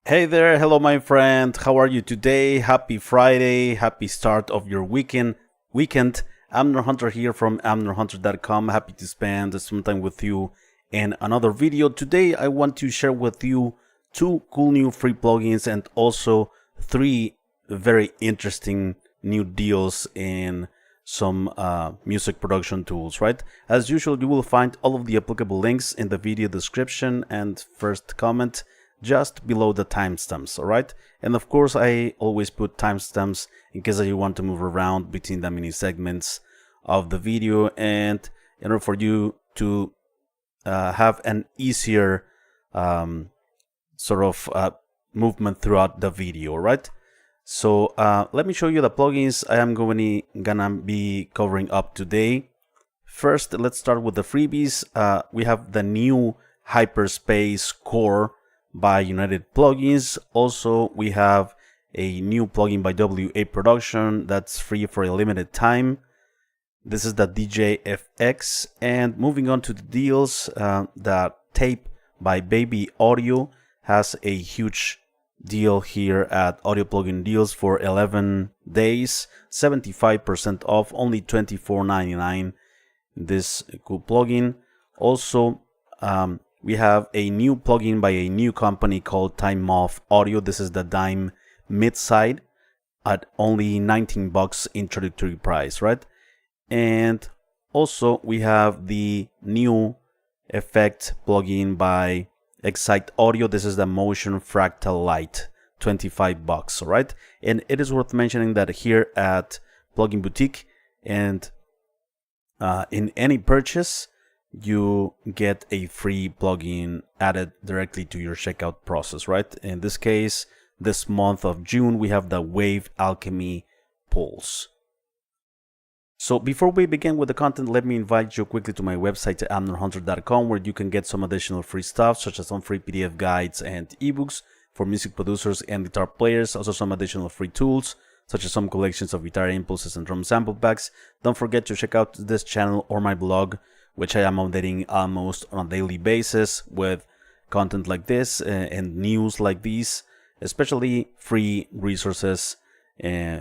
Hey there, hello my friend. How are you today? Happy Friday, happy start of your weekend. Amner Hunter here from amnerhunter.com. Happy to spend some time with you in another video. Today I want to share with you two cool new free plugins and also three very interesting new deals in some music production tools, right? As usual, you will find all of the applicable links in the video description and first comment just below the timestamps, alright? And of course, I always put timestamps in case that you want to move around between the mini segments of the video and in order for you to have an easier movement throughout the video, right? So let me show you the plugins I am gonna be covering up today. First, let's start with the freebies. We have the new HyperspaceCore by United Plugins. Also, we have a new plugin by WA Production that's free for a limited time. This is the Djfx. And moving on to the deals, the TAIP by Baby Audio has a huge deal here at Audio Plugin Deals for 11 days, 75% off, only $24.99. This cool plugin. Also, we have a new plugin by a new company called Time Off Audio. This is the Dime mid-side at only 19 bucks introductory price, right? And also we have the new effect plugin by Excite Audio. This is the Motion FRACTAL LITE, 25 bucks, all right? And it is worth mentioning that here at Plugin Boutique and in any purchase, you get a free plugin added directly to your checkout process, right? In this case, this month of June, we have the Wave Alchemy Pulse. So before we begin with the content, let me invite you quickly to my website at amnerhunter.com, where you can get some additional free stuff, such as some free PDF guides and ebooks for music producers and guitar players, also some additional free tools, such as some collections of guitar impulses and drum sample packs. Don't forget to check out this channel or my blog, which I am updating almost on a daily basis with content like this and news like these, especially free resources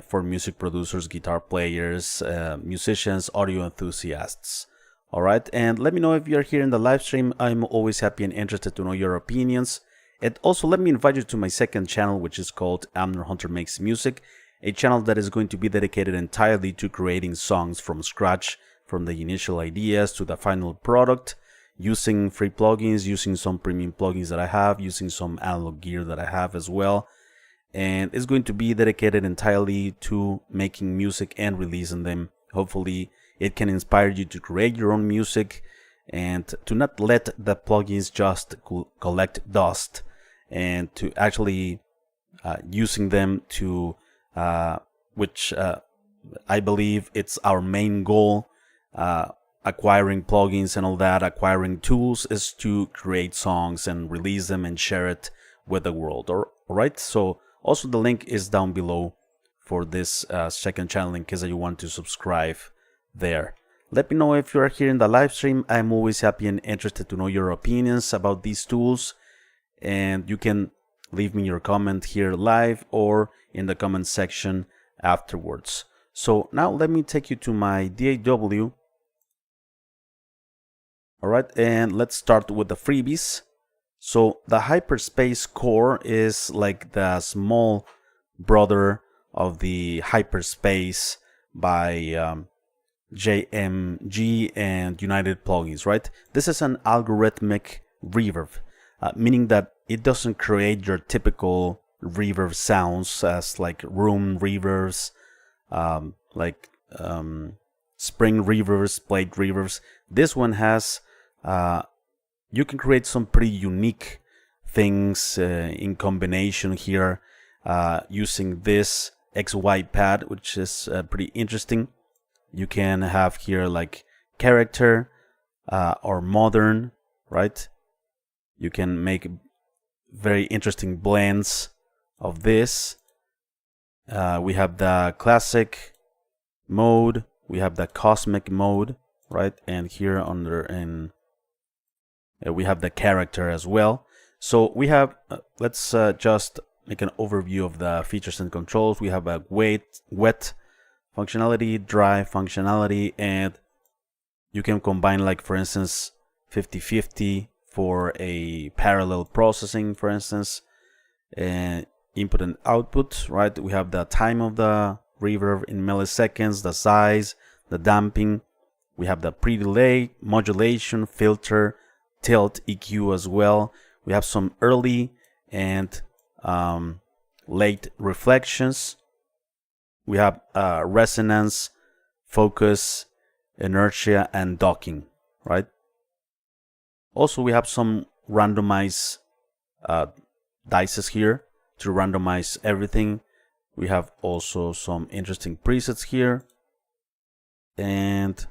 for music producers, guitar players, musicians, audio enthusiasts. Alright, and let me know if you're here in the live stream. I'm always happy and interested to know your opinions. And also let me invite you to my second channel, which is called Amner Hunter Makes Music, a channel that is going to be dedicated entirely to creating songs from scratch, from the initial ideas to the final product, using free plugins, using some premium plugins that I have, using some analog gear that I have as well. And it's going to be dedicated entirely to making music and releasing them. Hopefully it can inspire you to create your own music and to not let the plugins just collect dust, and to actually using them to which I believe it's our main goal. Acquiring plugins and all that, acquiring tools, is to create songs and release them and share it with the world. Alright, so also the link is down below for this second channel in case that you want to subscribe there. Let me know if you are here in the live stream. I'm always happy and interested to know your opinions about these tools, and you can leave me your comment here live or in the comment section afterwards. So now let me take you to my DAW. Alright, and let's start with the freebies. So the HyperspaceCore is like the small brother of the Hyperspace by JMG and United Plugins, right? This is an algorithmic reverb, meaning that it doesn't create your typical reverb sounds as like room reverbs, spring reverbs, plate reverbs. This one has you can create some pretty unique things in combination here using this XY pad, which is pretty interesting. You can have here like character or modern, right? You can make very interesting blends of this. We have the classic mode, we have the cosmic mode, right? And here under we have the character as well. So we have, let's just make an overview of the features and controls. We have a wet functionality, dry functionality, and you can combine, like for instance, 50-50 for a parallel processing, for instance, and input and output, right? We have the time of the reverb in milliseconds, the size, the damping. We have the pre-delay, modulation, filter, tilt, EQ as well. We have some early and late reflections. We have resonance, focus, inertia, and docking, right? Also, we have some randomized dices here to randomize everything. We have also some interesting presets here, and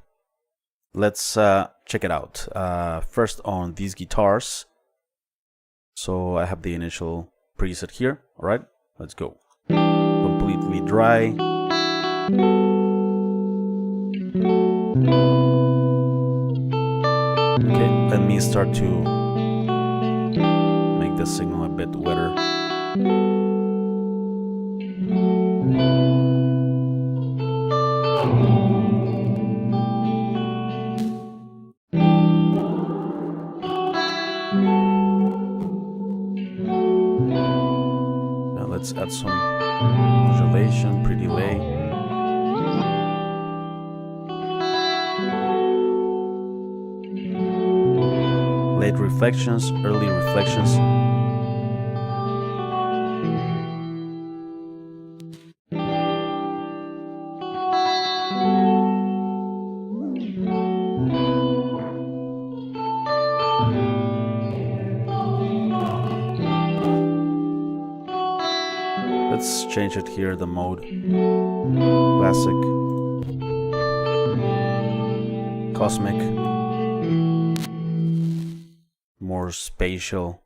let's check it out. First on these guitars. So I have the initial preset here. All right, let's go. Completely dry. Okay, let me start to make the signal a bit wetter. Now let's add some modulation, pre-delay. Late reflections, early reflections. Let's change it here, the mode. Classic. Cosmic. More spatial.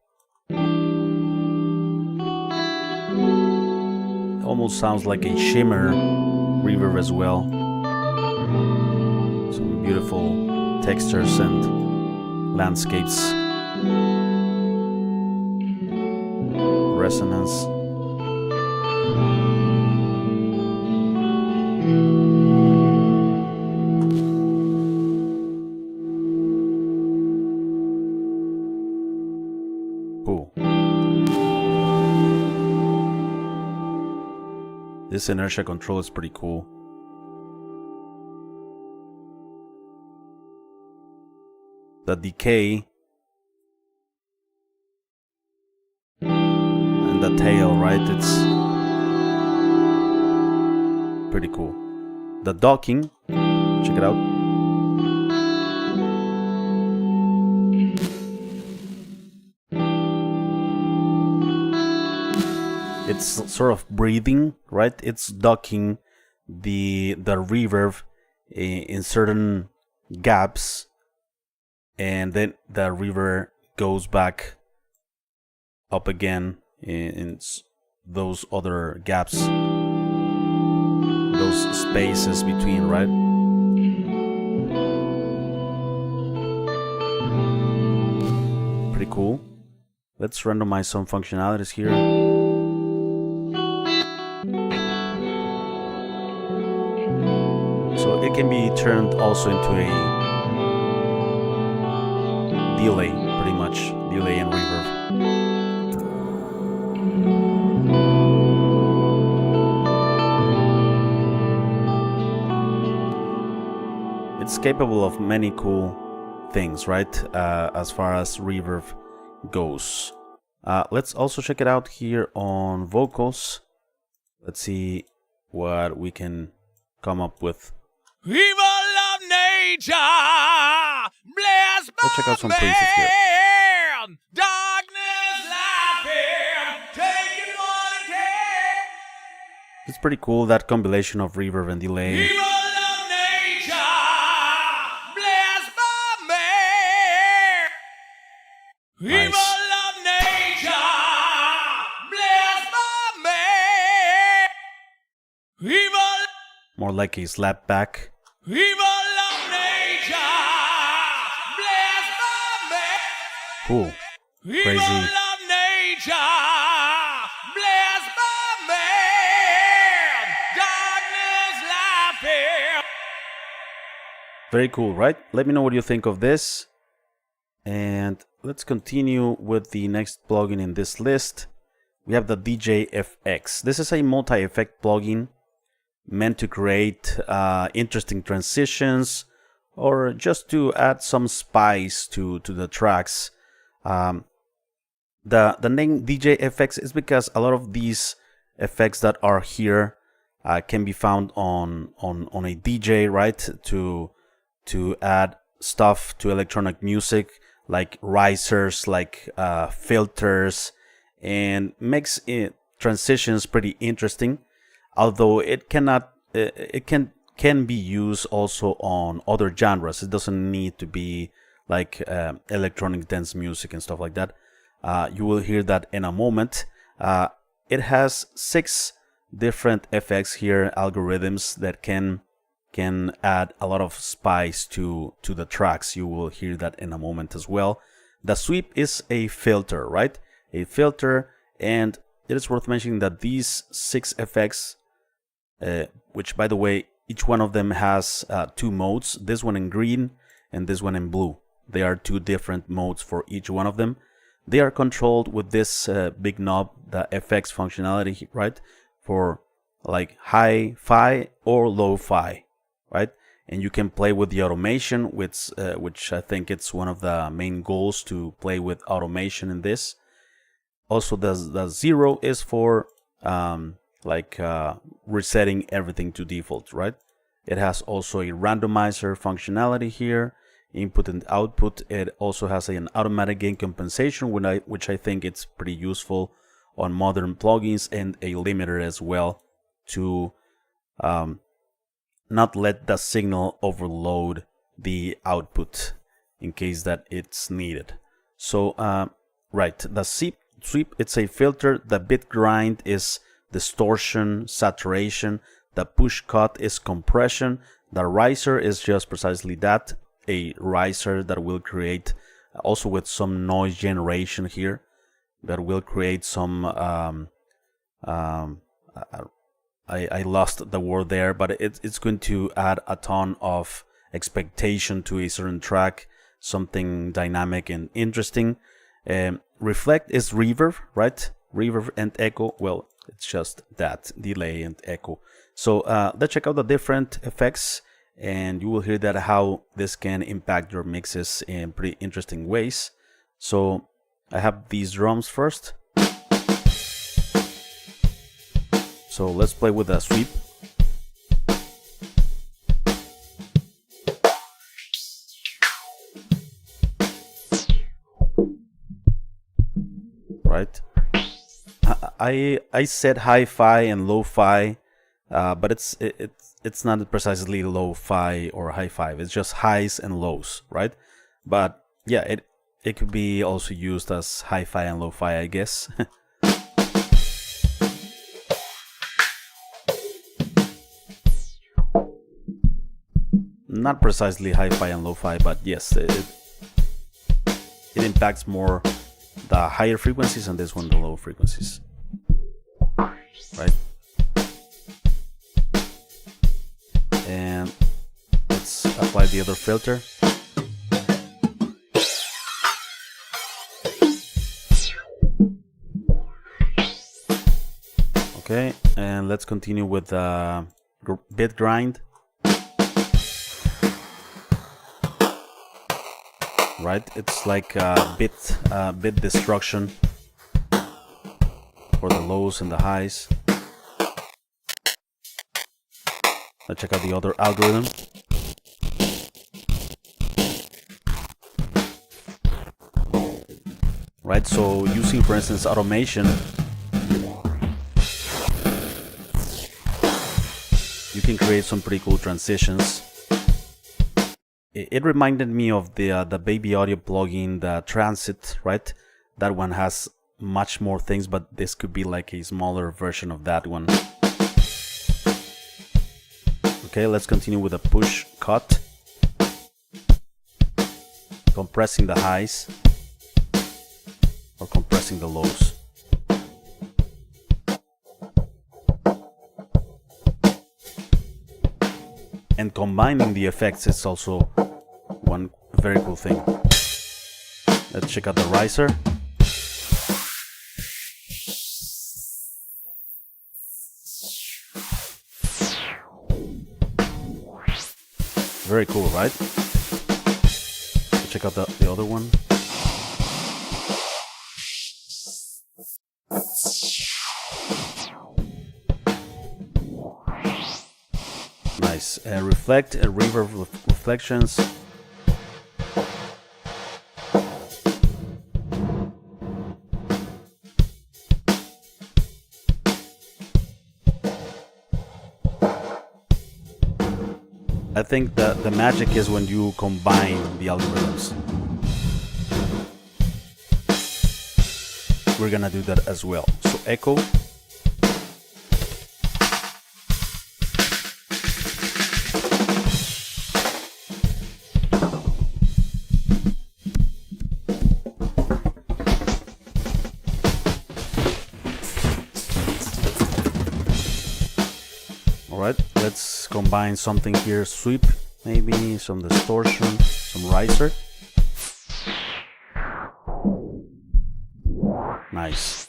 Almost sounds like a shimmer reverb as well. Some beautiful textures and landscapes. Resonance. Cool. This inertia control is pretty cool. The decay and the tail, right? It's pretty cool. The docking, check it out. It's sort of breathing, right? It's docking the reverb in certain gaps, and then the reverb goes back up again in those other gaps, those spaces between, right? Pretty cool. Let's randomize some functionalities here. So it can be turned also into a delay, pretty much, delay and reverb. It's capable of many cool things, right? As far as reverb goes. Let's also check it out here on vocals. Let's see what we can come up with. Evil of nature, blessed Let's check out some presets here. man, darkness laughing, taking one care. It's pretty cool, that combination of reverb and delay. Evil of nature, blessed by man. Nice. Evil of nature, blessed by man. Evil. More like a slap back. Evil of nature, blessed by man. Cool. Evil Crazy. of nature, bless my man, darkness laughing. Very cool, right? Let me know what you think of this. And let's continue with the next plugin in this list. We have the Djfx. This is a multi-effect plugin meant to create interesting transitions or just to add some spice to the tracks. The name Djfx is because a lot of these effects that are here can be found on a DJ, right? To add stuff to electronic music, like risers, like filters, and makes transitions pretty interesting. Although it can be used also on other genres. It doesn't need to be like electronic dance music and stuff like that. You will hear that in a moment. It has 6 different effects here, algorithms that can add a lot of spice to the tracks. You will hear that in a moment as well. The sweep is a filter, right? A filter, and it is worth mentioning that these 6 effects, which by the way, each one of them has 2 modes, this one in green and this one in blue. They are 2 different modes for each one of them. They are controlled with this big knob, the FX functionality, right? For like hi-fi or lo-fi. Right, and you can play with the automation, which I think it's one of the main goals, to play with automation in this. Also, the 0 is for resetting everything to default, right? It has also a randomizer functionality here, input and output. It also has an automatic gain compensation, which I think it's pretty useful on modern plugins, and a limiter as well to not let the signal overload the output in case that it's needed. So right, the sweep, it's a filter. The bit grind is distortion, saturation. The push cut is compression. The riser is just precisely that, a riser that will create, also with some noise generation here, that will create some I lost the word there, but it's going to add a ton of expectation to a certain track, something dynamic and interesting. Reflect is reverb, right? Reverb and echo, well, it's just that, delay and echo. So let's check out the different effects, and you will hear that how this can impact your mixes in pretty interesting ways. So I have these drums first. So let's play with the sweep. Right. I said hi-fi and lo-fi, but it's not precisely lo-fi or hi-fi. It's just highs and lows, right? But yeah, it could be also used as hi-fi and lo-fi, I guess. Not precisely hi-fi and lo-fi, but yes, it impacts more the higher frequencies, and this one the low frequencies, right? And let's apply the other filter. Okay, and let's continue with the bit grind. Right, it's like bit destruction for the lows and the highs. Let's check out the other algorithm. Right, so using, for instance, automation, you can create some pretty cool transitions. It reminded me of the Baby Audio plugin, the Transit, right? That one has much more things, but this could be like a smaller version of that one. Okay, let's continue with a push cut. Compressing the highs or compressing the lows. And combining the effects is also one very cool thing. Let's check out the riser. Very cool, right? Let's check out the other one. Nice. Reflect, reverb reflections. I think that the magic is when you combine the algorithms. We're gonna do that as well. So echo. Alright, let's combine something here. Sweep, maybe some distortion, some riser. Nice.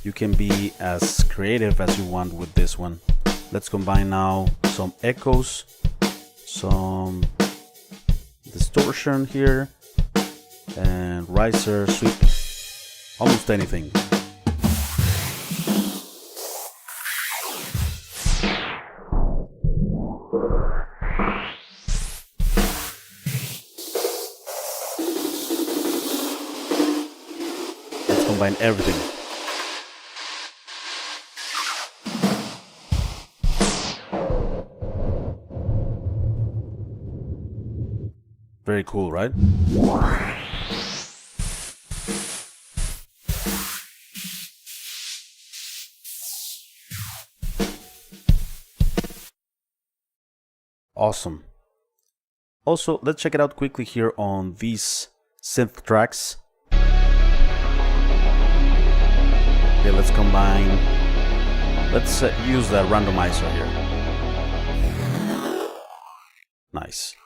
You can be as creative as you want with this one. Let's combine now some echoes, some distortion here, and riser, sweep, almost anything. Combine everything. Very cool, right? Awesome. Also, let's check it out quickly here on these synth tracks. Okay, let's combine. Let's use the randomizer here. Nice.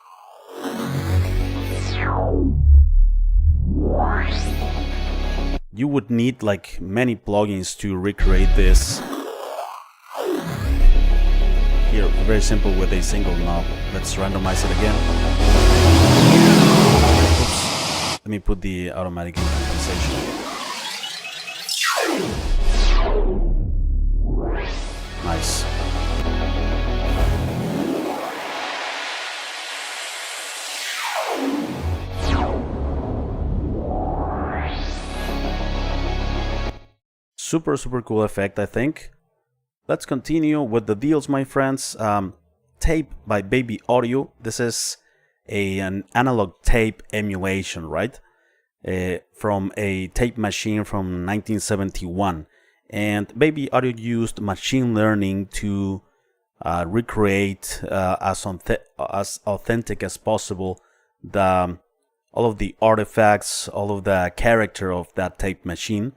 You would need like many plugins to recreate this. Here, very simple with a single knob. Let's randomize it again. Oops. Let me put the automatic compensation. Nice. Super cool effect, I think. Let's continue with the deals, my friends. TAIP by Baby Audio. This is an analog tape emulation, right? From a tape machine from 1971. And Baby Audio used machine learning to recreate as authentic as possible all of the artifacts, all of the character of that tape machine,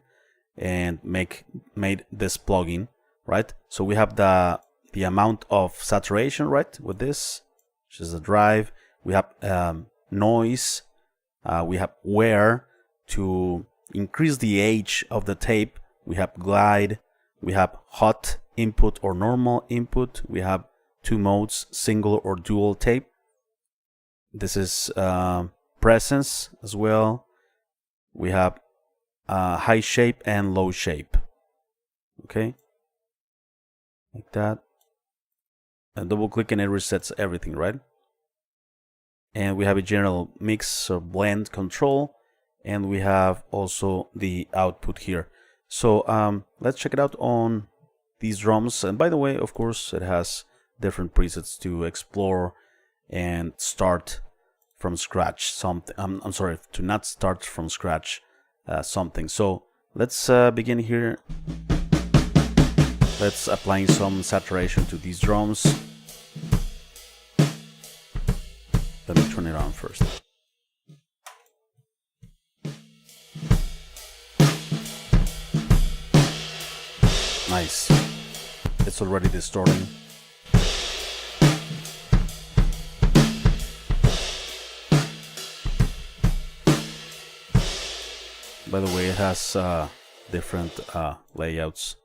and made this plugin, right? So we have the amount of saturation, right, with this, which is the drive. We have noise. We have wear to increase the age of the tape. We have glide, we have hot input or normal input. We have two modes, single or dual tape. This is presence as well. We have high shape and low shape. Okay, like that. And double click and it resets everything, right? And we have a general mix or blend control, and we have also the output here. So let's check it out on these drums. And by the way, of course, it has different presets to explore and start from scratch something. I'm sorry, to not start from scratch something. So let's begin here. Let's apply some saturation to these drums. Let me turn it on first. Nice. it's already distorting. By the way, it has different layouts.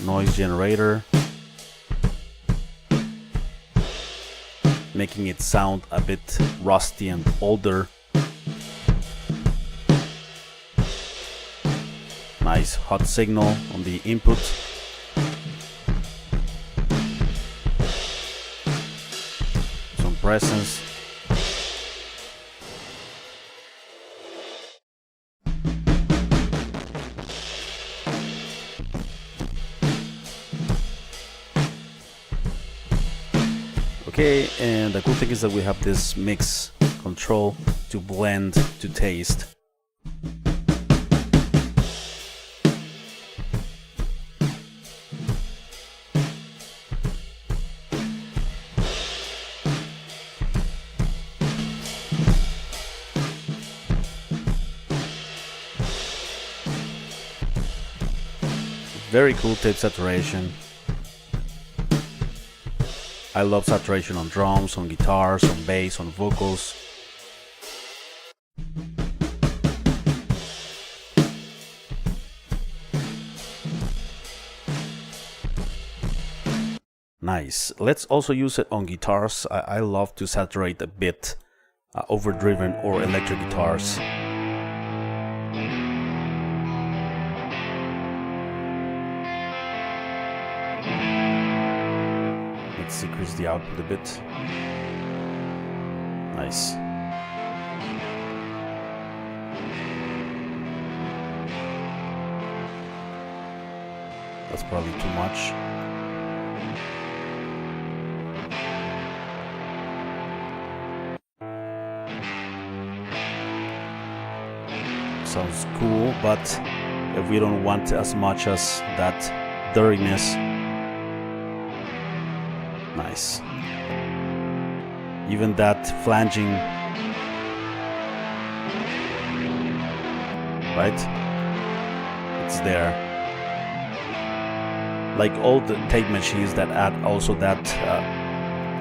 Noise generator, making it sound a bit rusty and older. Nice hot signal on the input. Some presence. Okay, and the cool thing is that we have this mix control to blend to taste. Very cool tape saturation. I love saturation on drums, on guitars, on bass, on vocals. Nice. Let's also use it on guitars. I love to saturate a bit overdriven or electric guitars. Let's decrease the output a bit. Nice. That's probably too much. Sounds cool, but if we don't want as much as that dirtiness. Nice. Even that flanging, right? It's there. Like all the tape machines that add also that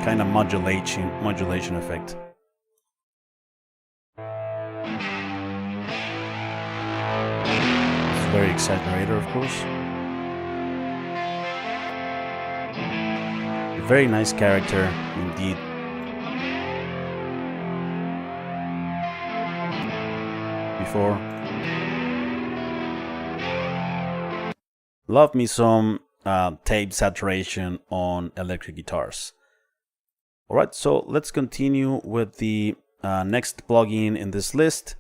kind of modulation effect. It's very exaggerator, of course. Very nice character indeed. Before. Love me some tape saturation on electric guitars. Alright, so let's continue with the next plugin in this list.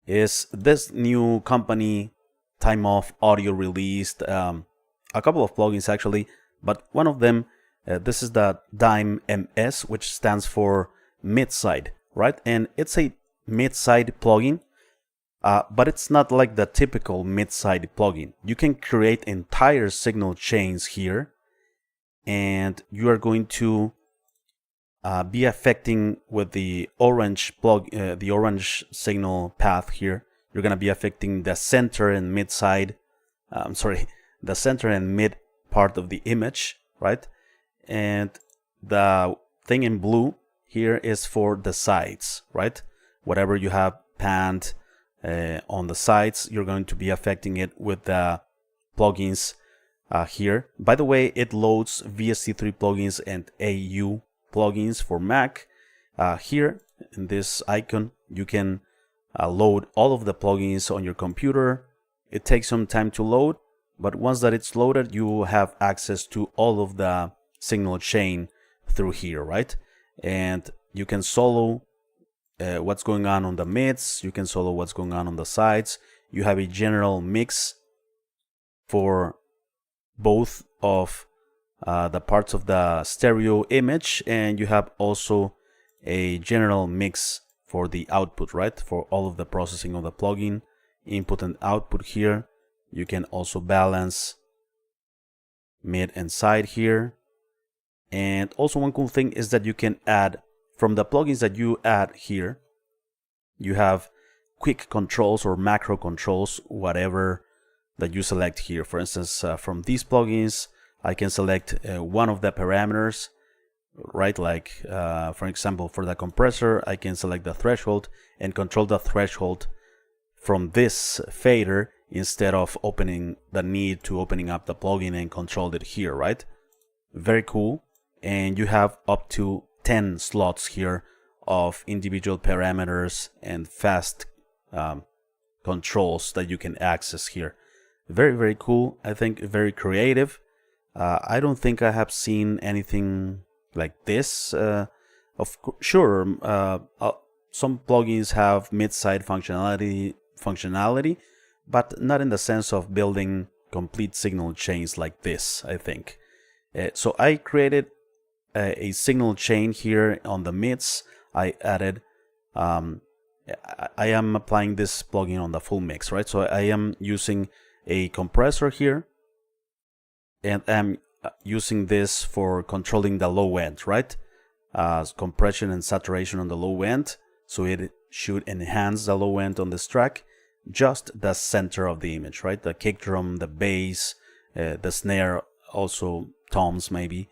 Is this new company Time Off Audio released a couple of plugins actually. But one of them, this is the DIME-MS, which stands for mid-side, right? And it's a mid-side plugin, but it's not like the typical mid-side plugin. You can create entire signal chains here, and you are going to be affecting with the orange the orange signal path here. You're gonna be affecting the center and mid-side. The center and mid part of the image, right? And the thing in blue here is for the sides, right? Whatever you have panned on the sides, you're going to be affecting it with the plugins here. By the way, it loads VST3 plugins and AU plugins for Mac. Here in this icon, you can load all of the plugins on your computer. It takes some time to load, but once that it's loaded, you have access to all of the signal chain through here, right? And you can solo what's going on the mids, you can solo what's going on the sides. You have a general mix for both of the parts of the stereo image, and you have also a general mix for the output, right? For all of the processing of the plugin, input and output here. You can also balance mid and side here. And also one cool thing is that you can add, from the plugins that you add here, you have quick controls or macro controls, whatever that you select here. For instance, from these plugins, I can select one of the parameters, right? Like, for example, for the compressor, I can select the threshold and control the threshold from this fader instead of opening up the plugin and control it here, right? Very cool. And you have up to 10 slots here of individual parameters and fast controls that you can access here. Very, very cool. I think very creative. I don't think I have seen anything like this. Sure, some plugins have mid-side functionality, but not in the sense of building complete signal chains like this, I think. So I created a signal chain here on the mids. I added, I am applying this plugin on the full mix, right? So I am using a compressor here, and I'm using this for controlling the low end, right? Compression and saturation on the low end, so it should enhance the low end on this track, just the center of the image, right? The kick drum, the bass, the snare, also toms maybe.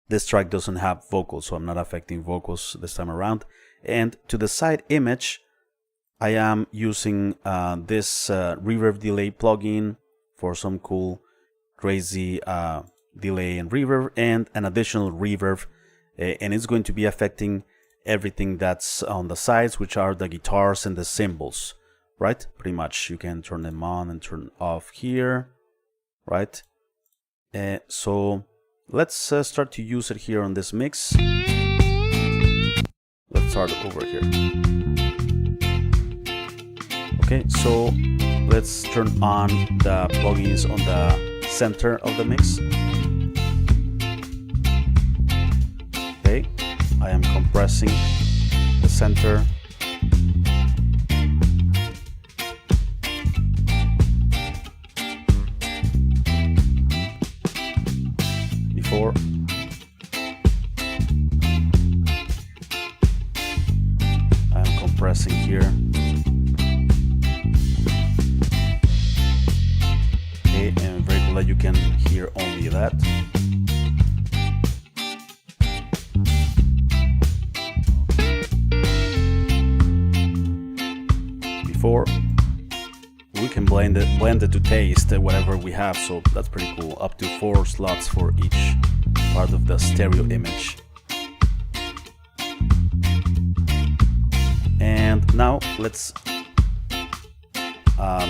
This track doesn't have vocals, so I'm not affecting vocals this time around. And to the side image, I am using this reverb delay plugin for some cool, crazy delay and reverb, and an additional reverb, and it's going to be affecting everything that's on the sides, which are the guitars and the cymbals, right? Pretty much you can turn them on and turn off here, right? So let's start to use it here on this mix. Let's start over here. Okay, so let's turn on the plugins on the center of the mix. Okay, I am compressing the center. Before. I'm compressing here. Okay, and very cool that you can hear only that. Before, we can blend it to taste whatever we have, so that's pretty cool. Up to 4 slots for each part of the stereo image. And now let's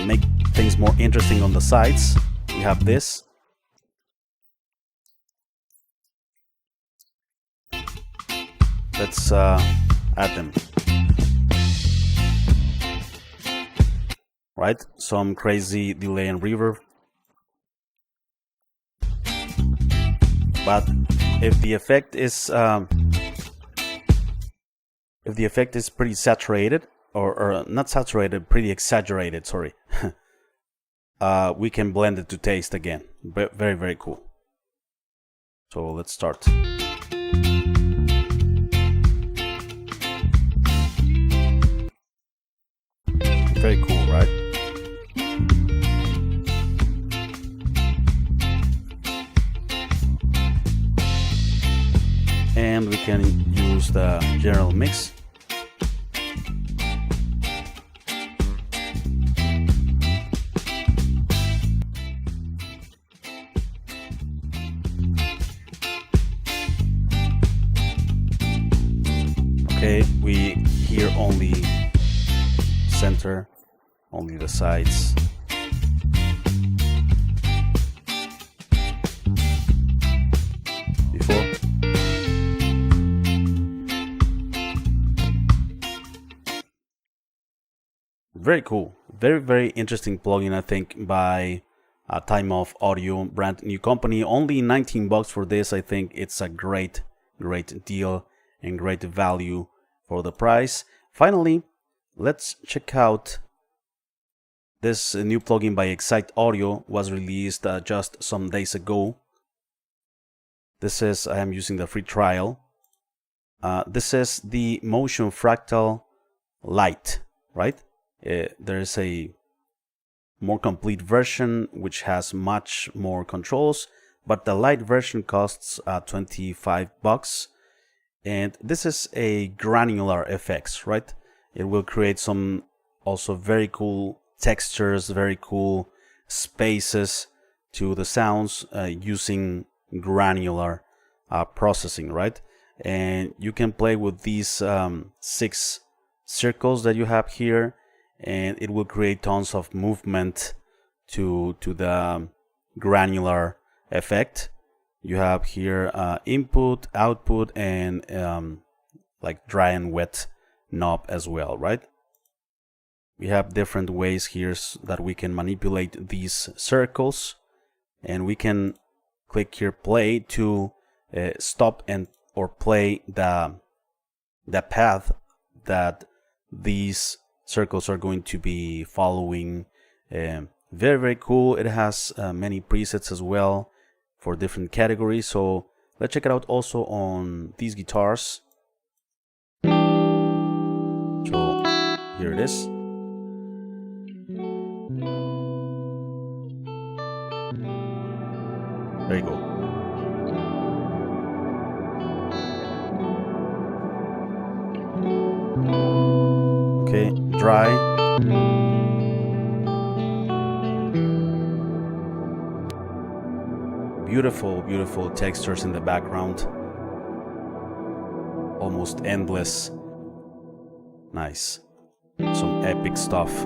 make things more interesting on the sides. We have this. Let's add them. Right, some crazy delay and reverb. But if the effect is pretty saturated, or not saturated, pretty exaggerated, sorry, we can blend it to taste again. Very, very cool. So let's start. Very cool, right? And we can use the general mix. Okay, we hear only center, only the sides. Before. Very cool. Very, very interesting plugin, I think, by Time Off Audio, brand new company. Only $19 for this. I think it's a great deal and great value for the price. Finally, let's check out this new plugin by Excite Audio. Was released just some days ago. This is, I am using the free trial. This is the Motion FRACTAL LITE, right? There is a more complete version which has much more controls, but the LITE version costs $25, and this is a granular effects, right? It will create some also very cool textures, very cool spaces to the sounds using granular processing, right? And you can play with these 6 circles that you have here, and it will create tons of movement to the granular effect. You have here input, output, and like dry and wet knob as well, right? We have different ways here that we can manipulate these circles, and we can click here play to stop and or play the path that these circles are going to be following. Very, very cool. It has many presets as well for different categories. So let's check it out also on these guitars. So here it is. There you go. Okay, dry. Beautiful, beautiful textures in the background. Almost endless. Nice. Some epic stuff.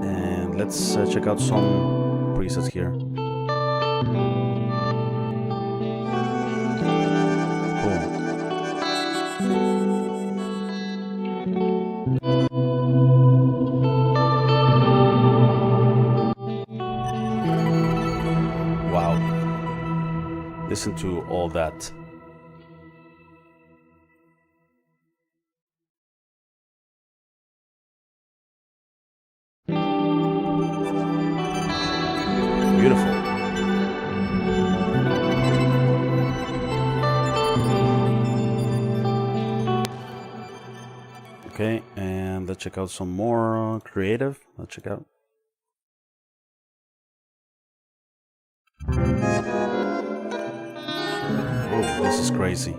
And let's check out some presets here. Wow. Listen to all that. Beautiful. Okay, and let's check out some more creative. Let's check out. Oh, this is crazy.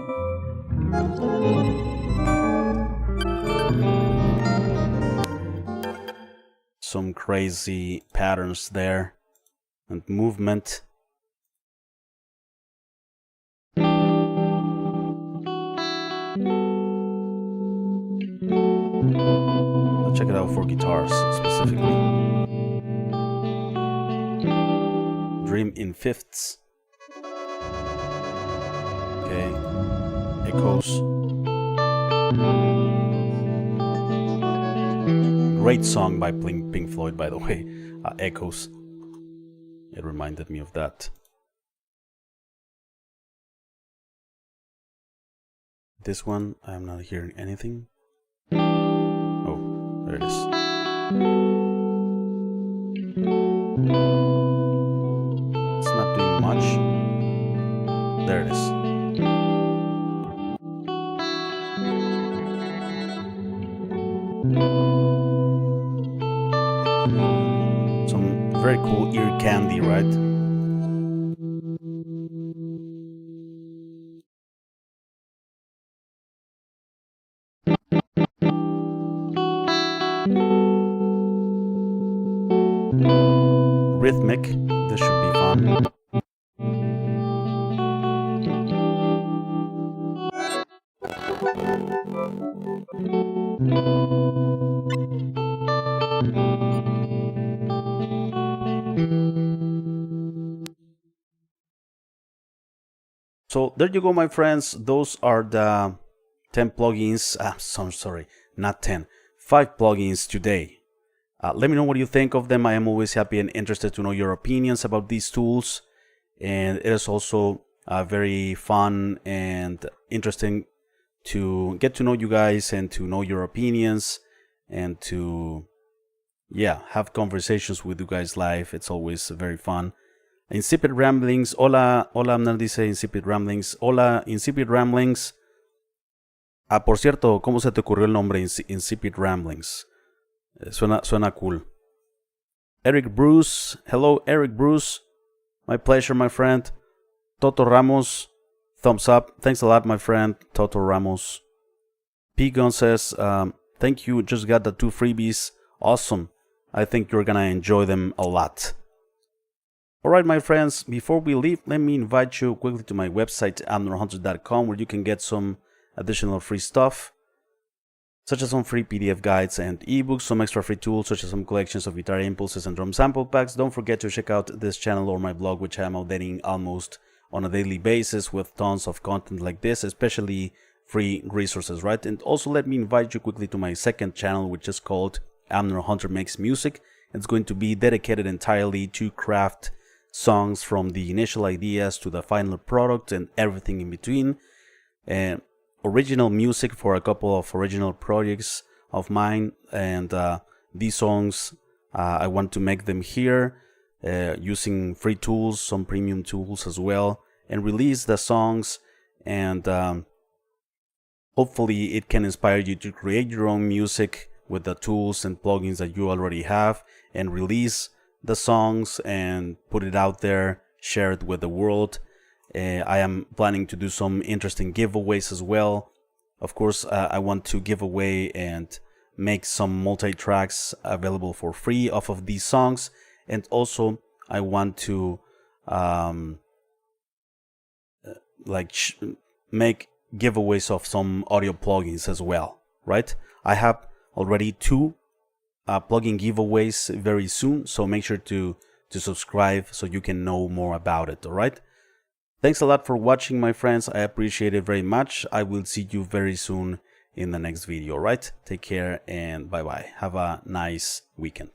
Some crazy patterns there and movement. Let's check it out for guitars specifically. Dream in fifths. Okay, echoes. Great song by Pink Floyd, by the way. Echoes. It reminded me of that. This one, I'm not hearing anything. Oh, there it is. It's not doing much. There it is. Some very cool ear candy, right? Rhythmic, this should be fun. So there you go, my friends. Those are the 10 plugins. Sorry, not 10. 5 plugins today. Let me know what you think of them. I am always happy and interested to know your opinions about these tools. And it is also very fun and interesting to get to know you guys and to know your opinions and to, yeah, have conversations with you guys live. It's always very fun. Insipid Ramblings. Hola, Amnar dice Insipid Ramblings. Hola, Insipid Ramblings. Ah, por cierto, ¿cómo se te ocurrió el nombre Insipid Ramblings? Suena cool. Eric Bruce, hello Eric Bruce. My pleasure, my friend. Toto Ramos, thumbs up. Thanks a lot, my friend, Toto Ramos. P-Gun says, thank you, just got the 2 freebies. Awesome. I think you're gonna enjoy them a lot. Alright, my friends, before we leave, let me invite you quickly to my website, amnorhunter.com, where you can get some additional free stuff, such as some free PDF guides and ebooks, some extra free tools, such as some collections of guitar impulses and drum sample packs. Don't forget to check out this channel or my blog, which I'm updating almost on a daily basis with tons of content like this, especially free resources, right? And also let me invite you quickly to my second channel, which is called Amnor Hunter Makes Music. It's going to be dedicated entirely to craft songs from the initial ideas to the final product and everything in between. And original music for a couple of original projects of mine, and these songs I want to make them here using free tools, some premium tools as well, and release the songs, and hopefully it can inspire you to create your own music with the tools and plugins that you already have, and release the songs and put it out there, share it with the world. I am planning to do some interesting giveaways as well. Of course, I want to give away and make some multi-tracks available for free off of these songs, and also I want to make giveaways of some audio plugins as well, right? I have already 2 plugin giveaways very soon, so make sure to subscribe so you can know more about it, alright? Thanks a lot for watching, my friends. I appreciate it very much. I will see you very soon in the next video, right? Take care and bye-bye. Have a nice weekend.